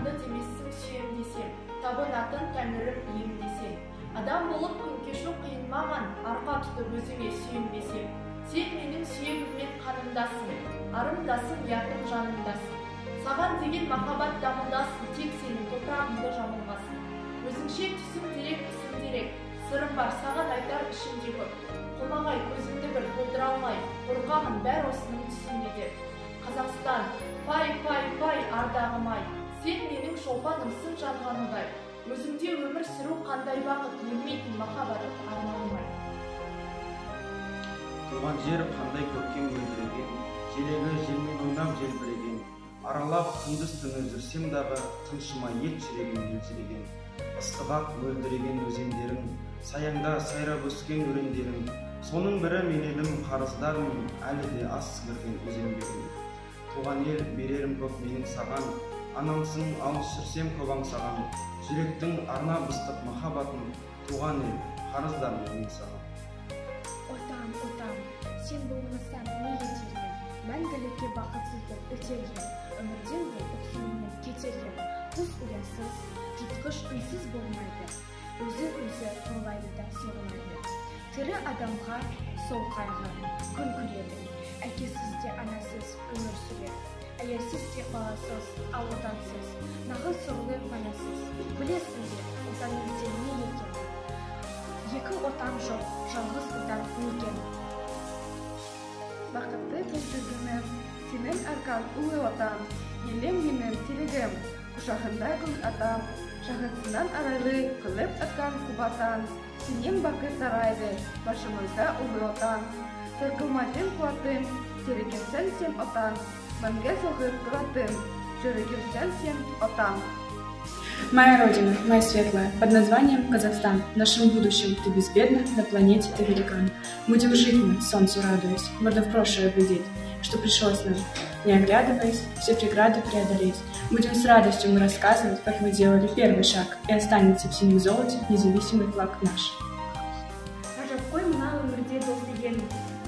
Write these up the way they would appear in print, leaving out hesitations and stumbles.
жанымды демессің сүйем десем, табынатын тәңірім ием десем. Адам болып күн кешу қиын маған, арқа тұтып өзіңе сүйенбесем. Сен менің сүйегіммен қанымдасың, арымдасың, ұятым жанымдасың. Саған деген махаббат дамылдасын, тек сенің топырағыңды жамылғасын. Өзіңше түсім терек, ісім терек, сырым бар, саған айтар ішімде көп. Қомағай көзімді бір толтыра алмай, қорқамын бәр осының түсінде деп. Қазақстан, пай, пай, пай, ардағым-ай, сен менің шолпанымсың жанғаныдай. Өзіңде өмір сүру қандай бақыт, өлмейтін махаббат арманым-ай. Туған жер қандай көкем мөлдіреген, желегі желмен ойнап желбіреген. Аралап күндіз түні жүрсем дағы, тыншыма ет жүрегім елжіреген. Ыстық ақ мөлдіреген өзендерің, саяңда сайрап өскен өрендерің. Соның бірі мен едім қарыздарым, әлі де аз сіңірген өзенбегім. Туған ел берерім көп менің саған, анамсың алыс жүрсем көп аңсаған. Жүректің арна быстық махаббатын, туған ел қарыздарым менің саған. Отан, отан, сен болмасаң не етер ем? Мәңгілікке бақытсыздық өтер ем. Өмірден бұл өксіммен кетер ем. Құс ұясыз, жұтқыш үнсіз болмайды. Өзі торлайды да соғылайды. Тірі адамға сол қайғы күн көреді. Әкесіз де анасыз өмір сүрер. Әйелсіз де баласыз, ал отансыз, нағыз сорлы панасыз. Білесің бе, отаның сен не екен? Екі отан жоқ, жалғыз отан некен. Бақытты көздігімім, сенің арқан ұлы отан, елем менің телегім, құшағында гүл атам, жағасынан арайлы қылып атқан құбатан, сенен бақыт тарайды, башымызда ұлы отан. Сырқылмайтын қуатым, терекерсен сен отан, мәңгі соғып тұратын, жүрегерсен сен отан. Моя Родина, моя светлая, под названием Казахстан. В нашем будущем ты безбедна, на планете ты великан. Будем жить мы, солнцу радуясь, можно в прошлое глядеть, что пришлось нам, не оглядываясь, все преграды преодолеть. Будем с радостью мы рассказывать, как мы делали первый шаг, и останется в синем золоте независимый флаг наш. Ғажап мына өмірде дос деген,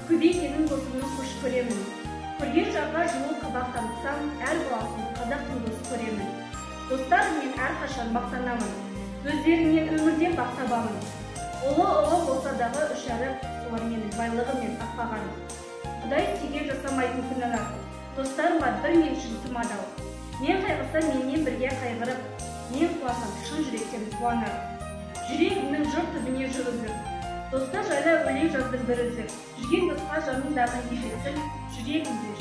көбейтенің досымның қош көремін. Көрген жаққа жылу қабақ танытсам, әр баласын қазақтың дос көремін. Достарыммен әрқашан мақтанамын, өздерінен өмірден бақ табамын. Ұлы болса дағы үшәріп, солар менің байлығымен ақпағаным. Құдай сүйге жасамайтын күнәлар, достарыма бір мен үшін тым адал. Мен қайғысам менен бірге қайғырып, мен қуасам шын жүректен қуанар. Жүрегімнің жұрт түбіне жүргізіп, достар жайлы өлең жаздым бір үзіп. Жүрген досқа жанымдағы ешетсін, жүрегімді